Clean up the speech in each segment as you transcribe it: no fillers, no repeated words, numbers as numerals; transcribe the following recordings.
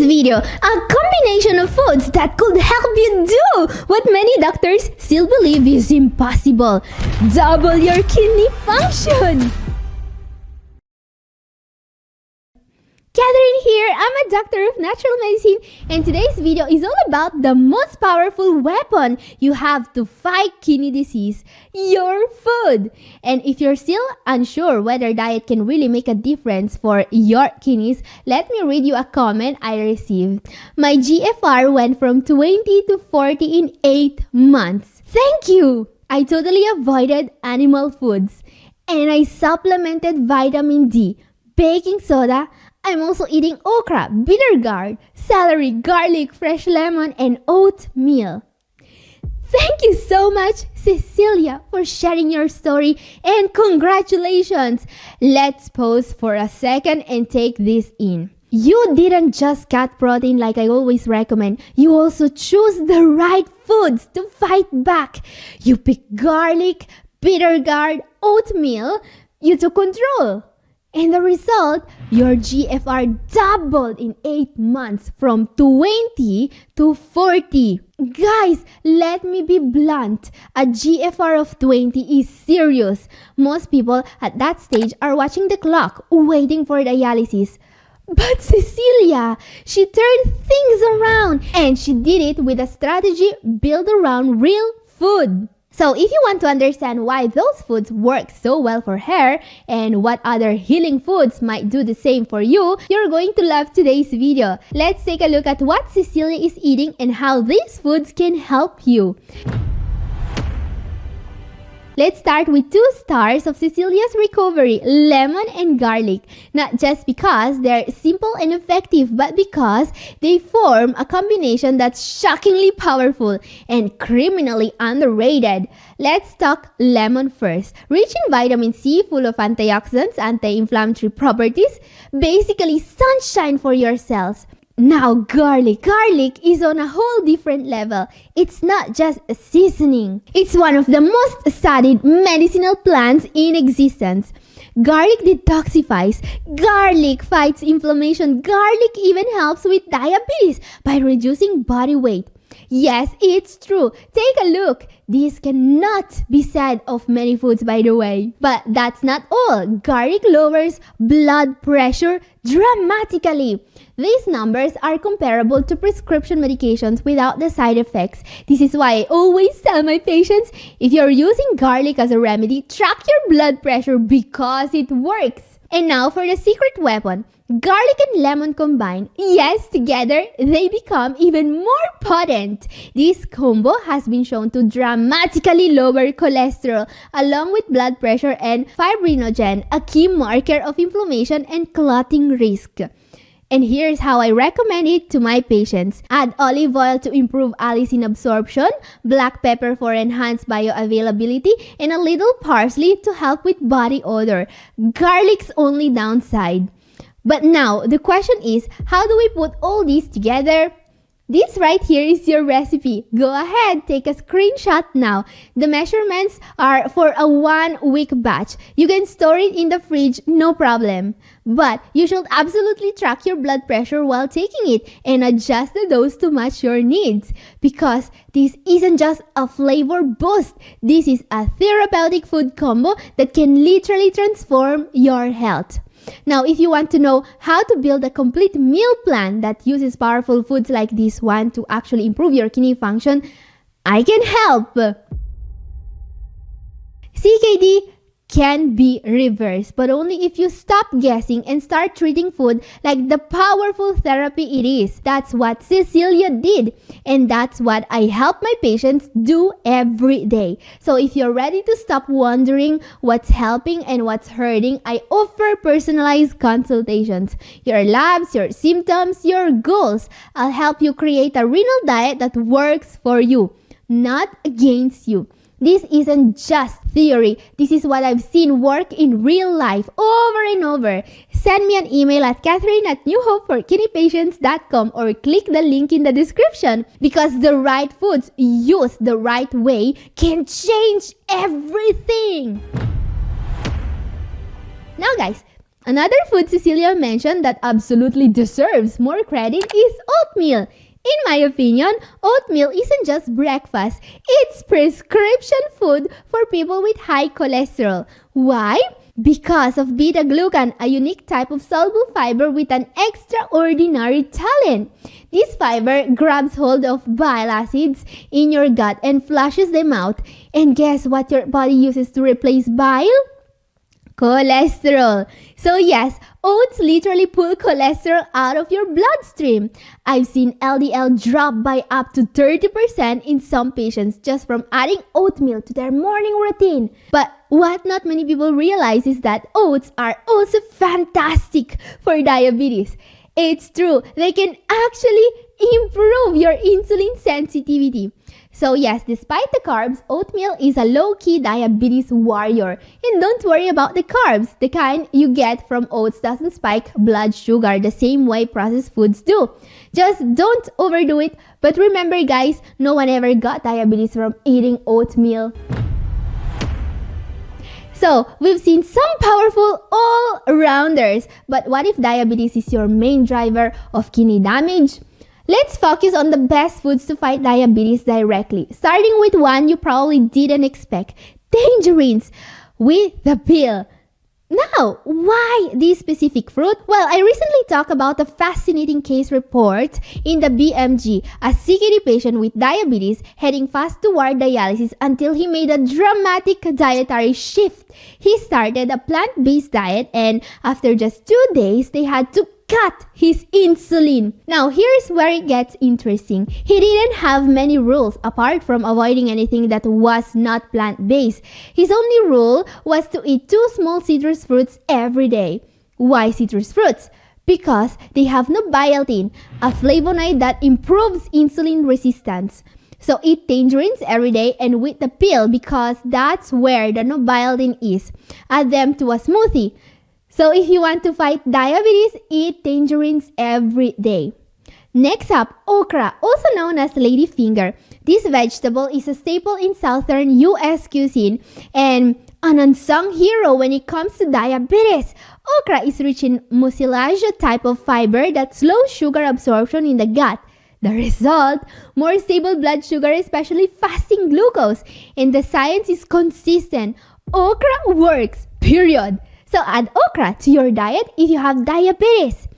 video, a combination of foods that could help you do what many doctors still believe is impossible. Double your kidney function! Catherine here, I'm a doctor of natural medicine, and today's video is all about the most powerful weapon you have to fight kidney disease, your food. And if you're still unsure whether diet can really make a difference for your kidneys, let me read you a comment I received. My GFR went from 20 to 40 in 8 months. Thank you! I totally avoided animal foods, and I supplemented vitamin D, baking soda. I'm also eating okra, bitter gourd, celery, garlic, fresh lemon, and oatmeal. Thank you so much, Cecilia, for sharing your story, and congratulations! Let's pause for a second and take this in. You didn't just cut protein like I always recommend. You also choose the right foods to fight back. You picked garlic, bitter gourd, oatmeal. You took control. And the result, your GFR doubled in 8 months from 20 to 40. Guys, let me be blunt. A GFR of 20 is serious. Most people at that stage are watching the clock, waiting for dialysis. But Cecilia, she turned things around, and she did it with a strategy built around real food. So if you want to understand why those foods work so well for her and what other healing foods might do the same for you, you're going to love today's video. Let's take a look at what Cecilia is eating and how these foods can help you. Let's start with 2 stars of Cecilia's recovery, lemon and garlic. Not just because they're simple and effective, but because they form a combination that's shockingly powerful and criminally underrated. Let's talk lemon first. Rich in vitamin C, full of antioxidants, anti-inflammatory properties, basically sunshine for your cells. Now garlic. Garlic is on a whole different level. It's not just a seasoning. It's one of the most studied medicinal plants in existence. Garlic detoxifies. Garlic fights inflammation. Garlic even helps with diabetes by reducing body weight. Yes, it's true. Take a look. This cannot be said of many foods, by the way. But that's not all. Garlic lowers blood pressure dramatically. These numbers are comparable to prescription medications without the side effects. This is why I always tell my patients, if you're using garlic as a remedy, track your blood pressure because it works. And now for the secret weapon. Garlic and lemon combined. Yes, together, they become even more potent. This combo has been shown to dramatically lower cholesterol along with blood pressure and fibrinogen, a key marker of inflammation and clotting risk. And here's how I recommend it to my patients. Add olive oil to improve allicin absorption, black pepper for enhanced bioavailability, and a little parsley to help with body odor. Garlic's only downside. But now, the question is, how do we put all these together? This right here is your recipe. Go ahead, take a screenshot now. The measurements are for a 1-week batch. You can store it in the fridge, no problem. But you should absolutely track your blood pressure while taking it and adjust the dose to match your needs. Because this isn't just a flavor boost. This is a therapeutic food combo that can literally transform your health. Now, if you want to know how to build a complete meal plan that uses powerful foods like this one to actually improve your kidney function, I can help. CKD can be reversed, but only if you stop guessing and start treating food like the powerful therapy it is. That's what Cecilia did, and that's what I help my patients do every day. So if you're ready to stop wondering what's helping and what's hurting, I offer personalized consultations. Your labs, your symptoms, your goals. I'll help you create a renal diet that works for you, not against you. This isn't just theory. This is what I've seen work in real life over and over. Send me an email at catherine@newhopeforkidneypatients.com or click the link in the description, because the right foods used the right way can change everything. Now guys, Another food Cecilia mentioned that absolutely deserves more credit is oatmeal. In my opinion, oatmeal isn't just breakfast, it's prescription food for people with high cholesterol. Why? Because of beta-glucan, a unique type of soluble fiber with an extraordinary talent. This fiber grabs hold of bile acids in your gut and flushes them out. And guess what your body uses to replace bile? Cholesterol. So yes, oats literally pull cholesterol out of your bloodstream. I've seen LDL drop by up to 30% in some patients just from adding oatmeal to their morning routine. But what not many people realize is that oats are also fantastic for diabetes. It's true, they can actually improve your insulin sensitivity. So yes, despite the carbs, oatmeal is a low-key diabetes warrior. And don't worry about the carbs. The kind you get from oats doesn't spike blood sugar the same way processed foods do. Just don't overdo it. But remember guys, no one ever got diabetes from eating oatmeal. So, we've seen some powerful all-rounders. But what if diabetes is your main driver of kidney damage? Let's focus on the best foods to fight diabetes directly, starting with one you probably didn't expect, tangerines with the peel. Now, why this specific fruit? Well, I recently talked about a fascinating case report in the BMG, a CKD patient with diabetes heading fast toward dialysis until he made a dramatic dietary shift. He started a plant-based diet and after just 2 days, they had to cut his insulin. Now, here's where it gets interesting. He didn't have many rules apart from avoiding anything that was not plant-based. His only rule was to eat 2 small citrus fruits every day. Why citrus fruits? Because they have nobiletin, a flavonoid that improves insulin resistance. So eat tangerines every day and with the peel because that's where the nobiletin is. Add them to a smoothie. So if you want to fight diabetes, eat tangerines every day. Next up, okra, also known as ladyfinger. This vegetable is a staple in southern US cuisine and an unsung hero when it comes to diabetes. Okra is rich in mucilage, a type of fiber that slows sugar absorption in the gut. The result, more stable blood sugar, especially fasting glucose. And the science is consistent. Okra works, period. So add okra to your diet if you have diabetes.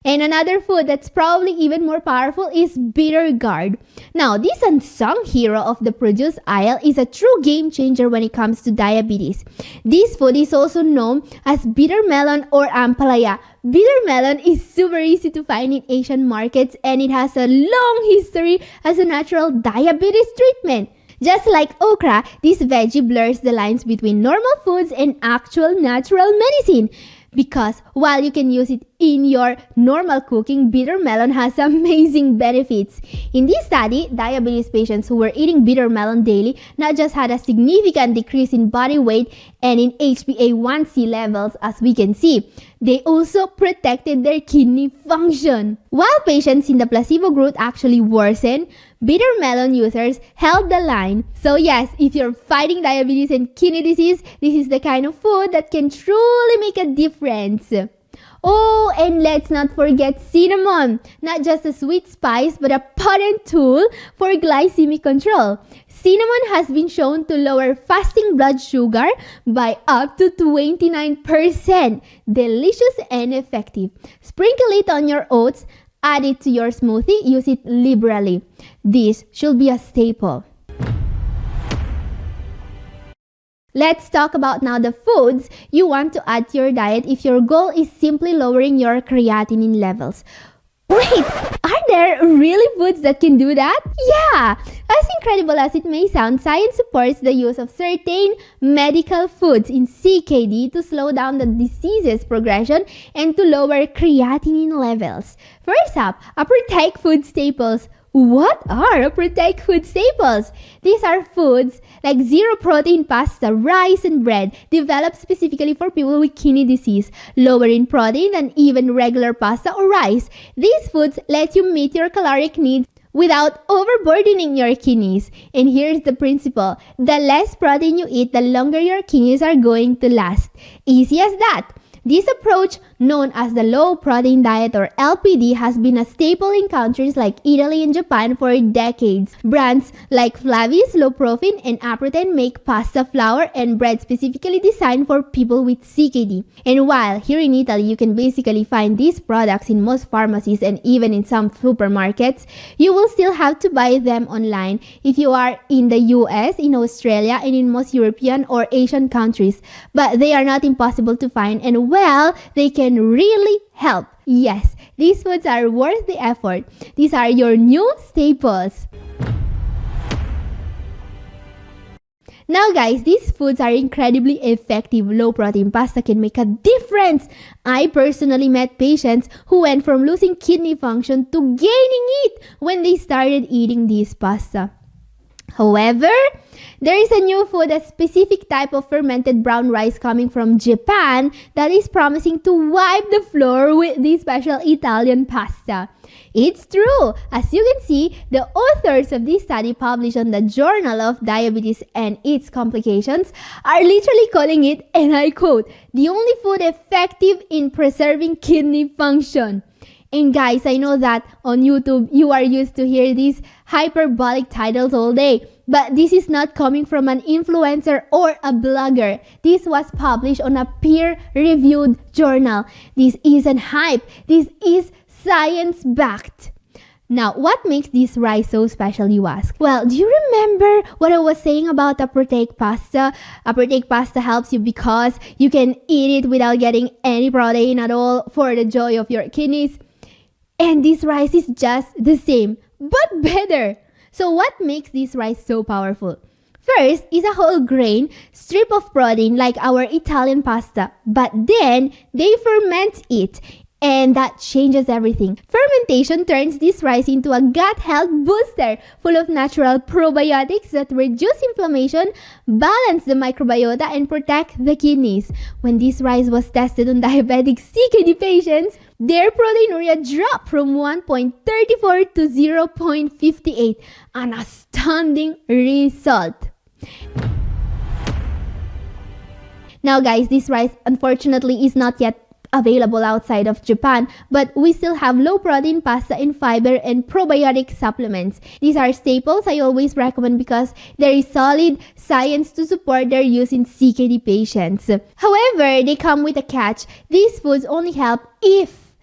And another food that's probably even more powerful is bitter gourd. Now, this unsung hero of the produce aisle is a true game changer when it comes to diabetes. This food is also known as bitter melon or ampalaya. Bitter melon is super easy to find in Asian markets and it has a long history as a natural diabetes treatment. Just like okra, this veggie blurs the lines between normal foods and actual natural medicine. Because while you can use it in your normal cooking, bitter melon has amazing benefits. In this study, diabetes patients who were eating bitter melon daily not just had a significant decrease in body weight and in HbA1c levels, as we can see, they also protected their kidney function. While patients in the placebo group actually worsened, bitter melon users held the line. So yes, if you're fighting diabetes and kidney disease, this is the kind of food that can truly make a difference. Oh, and let's not forget cinnamon. Not just a sweet spice, but a potent tool for glycemic control. Cinnamon has been shown to lower fasting blood sugar by up to 29%. Delicious and effective. Sprinkle it on your oats, add it to your smoothie, use it liberally. This should be a staple. Let's talk about now the foods you want to add to your diet if your goal is simply lowering your creatinine levels. Wait, are there really foods that can do that? Yeah! As incredible as it may sound, science supports the use of certain medical foods in CKD to slow down the disease's progression and to lower creatinine levels. First up, protect food staples. What are protect food staples? These are foods like zero protein pasta, rice, and bread developed specifically for people with kidney disease, lower in protein than even regular pasta or rice. These foods let you meet your caloric needs without overburdening your kidneys. And here's the principle: the less protein you eat, the longer your kidneys are going to last. Easy as that. This approach, known as the low protein diet or LPD, has been a staple in countries like Italy and Japan for decades. Brands like Flavi's Low Profin and Aproten make pasta flour and bread specifically designed for people with CKD. And while here in Italy you can basically find these products in most pharmacies and even in some supermarkets, you will still have to buy them online if you are in the US, in Australia, and in most European or Asian countries. But they are not impossible to find, and well, they can really help. Yes, these foods are worth the effort. These are your new staples. Now guys, these foods are incredibly effective. Low protein pasta can make a difference. I personally met patients who went from losing kidney function to gaining it when they started eating this pasta. However, there is a new food, a specific type of fermented brown rice coming from Japan that is promising to wipe the floor with this special Italian pasta. It's true. As you can see, the authors of this study published on the Journal of Diabetes and its Complications are literally calling it, and I quote, the only food effective in preserving kidney function. And guys, I know that on YouTube you are used to hear these hyperbolic titles all day, but this is not coming from an influencer or a blogger. This was published on a peer-reviewed journal. This isn't hype. This is science-backed. Now, what makes this rice so special, you ask? Well, do you remember what I was saying about a proteic pasta? A proteic pasta helps you because you can eat it without getting any protein at all for the joy of your kidneys. And this rice is just the same, but better. So what makes this rice so powerful? First is a whole grain strip of protein like our Italian pasta, but then they ferment it, and that changes everything. Fermentation turns this rice into a gut health booster full of natural probiotics that reduce inflammation, balance the microbiota, and protect the kidneys. When this rice was tested on diabetic CKD patients, their proteinuria dropped from 1.34 to 0.58, an astounding result. Now guys, this rice unfortunately is not yet available outside of Japan, but we still have low protein pasta and fiber and probiotic supplements. These are staples I always recommend because there is solid science to support their use in CKD patients. However, they come with a catch. These foods only help if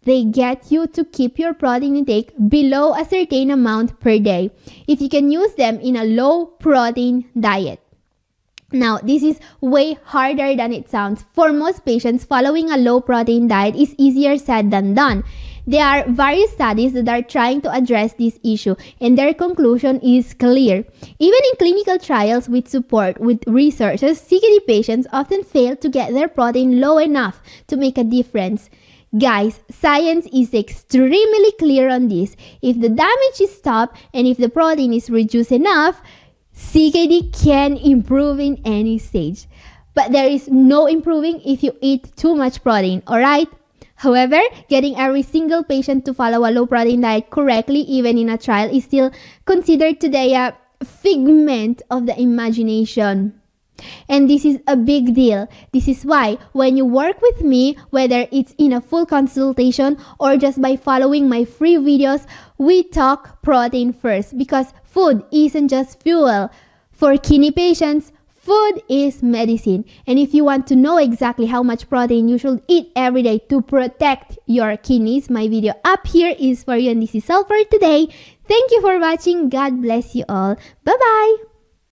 they get you to keep your protein intake below a certain amount per day, if you can use them in a low protein diet. Now, this is way harder than it sounds. For most patients, following a low protein diet is easier said than done. There are various studies that are trying to address this issue, and their conclusion is clear. Even in clinical trials with support with researchers, CKD patients often fail to get their protein low enough to make a difference. Guys, science is extremely clear on this. If the damage is stopped and if the protein is reduced enough, CKD can improve in any stage. But there is no improving if you eat too much protein, alright? However, getting every single patient to follow a low protein diet correctly, even in a trial, is still considered today a figment of the imagination. And this is a big deal. This is why when you work with me, whether it's in a full consultation or just by following my free videos, we talk protein first, because food isn't just fuel. For kidney patients, food is medicine. And if you want to know exactly how much protein you should eat every day to protect your kidneys, my video up here is for you. And this is all for today. Thank you for watching. God bless you all. Bye-bye.